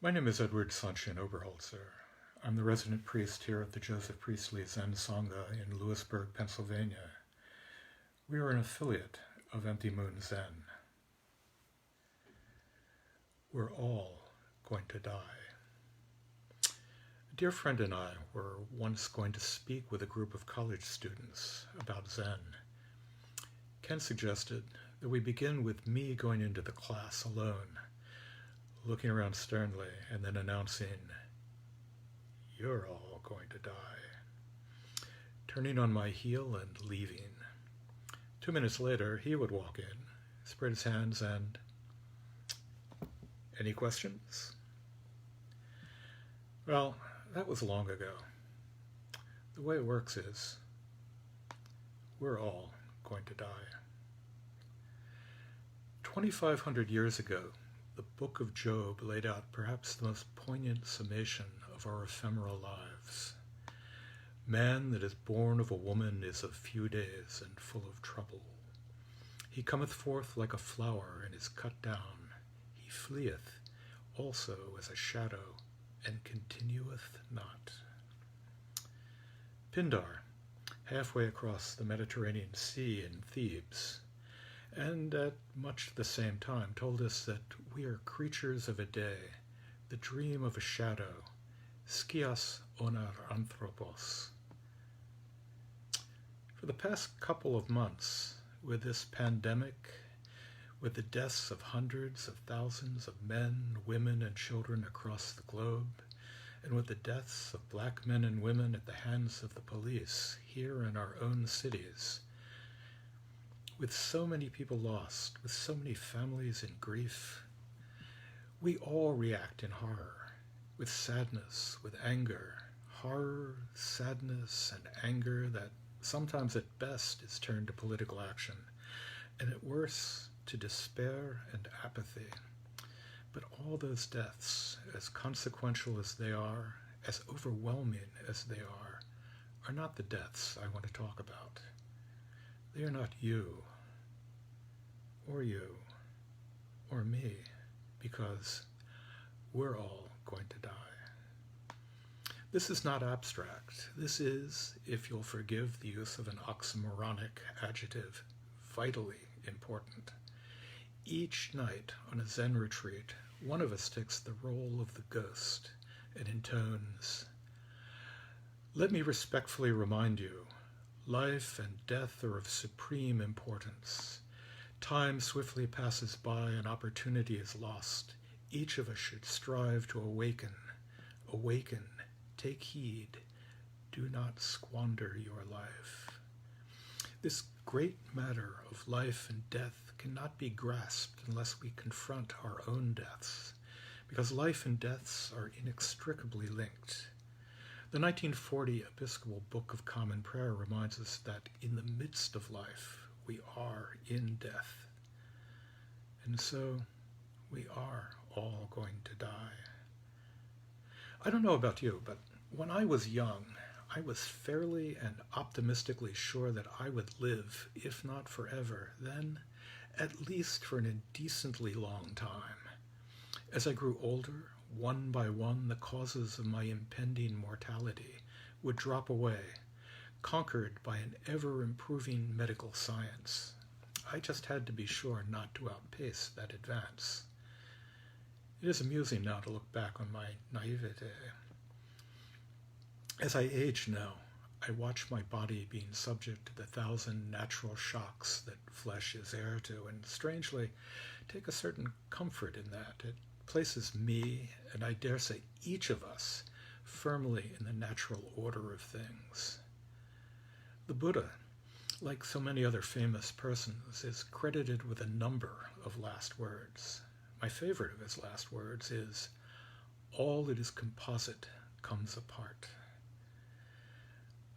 My name is Edward Sanshin Oberholtzer. I'm the resident priest here at the Joseph Priestley Zen Sangha in Lewisburg, Pennsylvania. We are an affiliate of Empty Moon Zen. We're all going to die. A dear friend and I were once going to speak with a group of college students about Zen. Ken suggested that we begin with me going into the class alone, looking around sternly and then announcing, "You're all going to die," turning on my heel and leaving. 2 minutes later, he would walk in, spread his hands, and, "Any questions?" Well, that was long ago. The way it works is, we're all going to die. 2,500 years ago, the Book of Job laid out perhaps the most poignant summation of our ephemeral lives. Man that is born of a woman is of few days and full of trouble. He cometh forth like a flower and is cut down. He fleeth also as a shadow and continueth not. Pindar, halfway across the Mediterranean Sea in Thebes, and at much the same time told us that we are creatures of a day, the dream of a shadow, skias onar anthropos. For the past couple of months, with this pandemic, with the deaths of hundreds of thousands of men, women, and children across the globe, and with the deaths of black men and women at the hands of the police here in our own cities, with so many people lost, with so many families in grief, we all react in horror, with sadness, with anger, horror, sadness, and anger that sometimes at best is turned to political action, and at worst to despair and apathy. But all those deaths, as consequential as they are, as overwhelming as they are not the deaths I want to talk about. They are not you, or me, because we're all going to die. This is not abstract. This is, if you'll forgive the use of an oxymoronic adjective, vitally important. Each night on a Zen retreat, one of us takes the role of the ghost and intones, "Let me respectfully remind you, life and death are of supreme importance. Time swiftly passes by and opportunity is lost. Each of us should strive to awaken. Awaken, take heed, do not squander your life." This great matter of life and death cannot be grasped unless we confront our own deaths, because life and deaths are inextricably linked. The 1940 Episcopal Book of Common Prayer reminds us that in the midst of life, we are in death. And so, we are all going to die. I don't know about you, but when I was young, I was fairly and optimistically sure that I would live, if not forever, then at least for an indecently long time. As I grew older, one by one, the causes of my impending mortality would drop away, conquered by an ever-improving medical science. I just had to be sure not to outpace that advance. It is amusing now to look back on my naivete. As I age now, I watch my body being subject to the 1,000 natural shocks that flesh is heir to, and strangely take a certain comfort in that. It places me, and I dare say each of us, firmly in the natural order of things. The Buddha, like so many other famous persons, is credited with a number of last words. My favorite of his last words is, "All that is composite comes apart."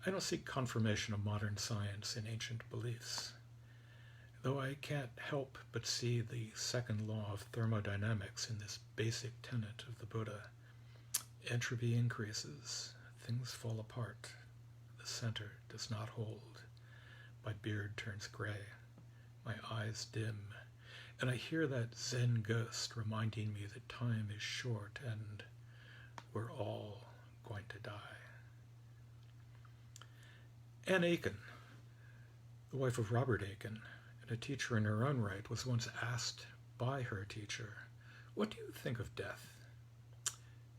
I don't seek confirmation of modern science in ancient beliefs, though I can't help but see the second law of thermodynamics in this basic tenet of the Buddha. Entropy increases, things fall apart, the center does not hold. My beard turns gray, my eyes dim, And I hear that Zen ghost reminding me that time is short and we're all going to die. Anne Aiken, the wife of Robert Aiken, and a teacher in her own right, was once asked by her teacher, "What do you think of death?"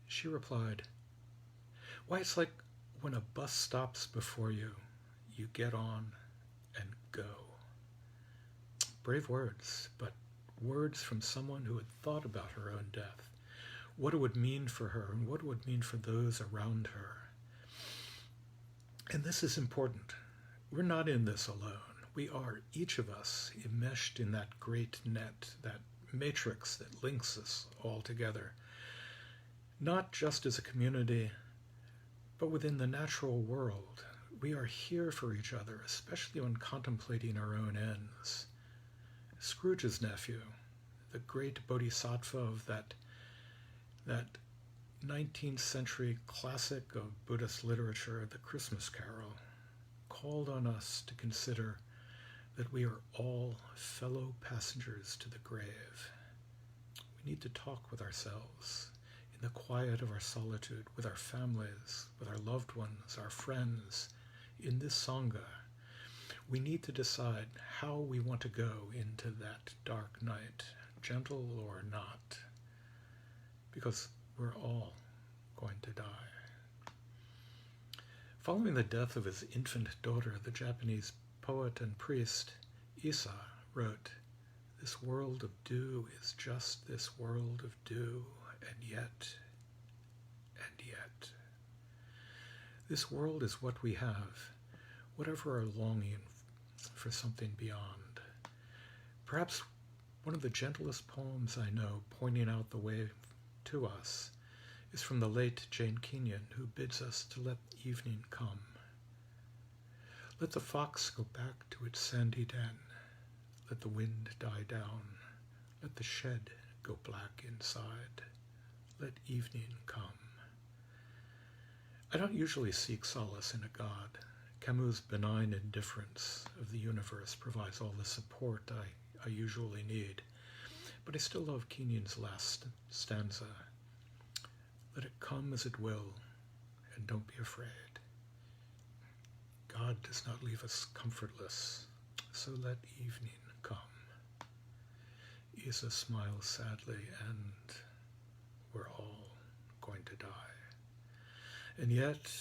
She replied, "Why, it's like when a bus stops before you, you get on and go." Brave words, but words from someone who had thought about her own death, what it would mean for her and what it would mean for those around her. And this is important. We're not in this alone. We are, each of us, enmeshed in that great net, that matrix that links us all together, not just as a community, but within the natural world. We are here for each other, especially when contemplating our own ends. Scrooge's nephew, the great bodhisattva of that 19th century classic of Buddhist literature, The Christmas Carol, called on us to consider that we are all fellow passengers to the grave. We need to talk with ourselves in the quiet of our solitude, with our families, with our loved ones, our friends, in this Sangha. We need to decide how we want to go into that dark night, gentle or not, because we're all going to die. Following the death of his infant daughter, the Japanese poet and priest Issa wrote, "This world of dew is just this world of dew, and yet. This world is what we have, whatever our longing for something beyond." Perhaps one of the gentlest poems I know, pointing out the way to us, is from the late Jane Kenyon, who bids us to let evening come. Let the fox go back to its sandy den. Let the wind die down. Let the shed go black inside. Let evening come. I don't usually seek solace in a god. Camus' benign indifference of the universe provides all the support I usually need. But I still love Kenyon's last stanza. Let it come as it will, and don't be afraid. God does not leave us comfortless, so let evening come. Isa smiles sadly, and we're all going to die. And yet,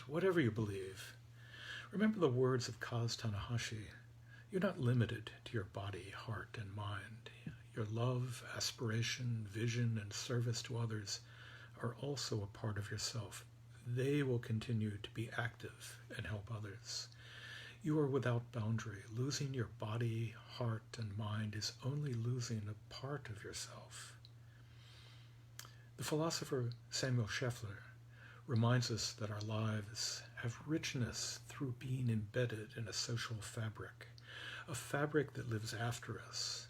whatever you believe, remember the words of Kaz Tanahashi. You're not limited to your body, heart, and mind. Your love, aspiration, vision, and service to others are also a part of yourself. They will continue to be active and help others. You are without boundary. Losing your body, heart, and mind is only losing a part of yourself. The philosopher Samuel Scheffler reminds us that our lives have richness through being embedded in a social fabric, a fabric that lives after us,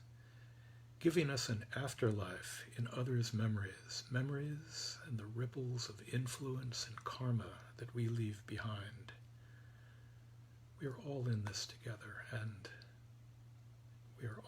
giving us an afterlife in others' memories and the ripples of influence and karma that we leave behind. We are all in this together, and we are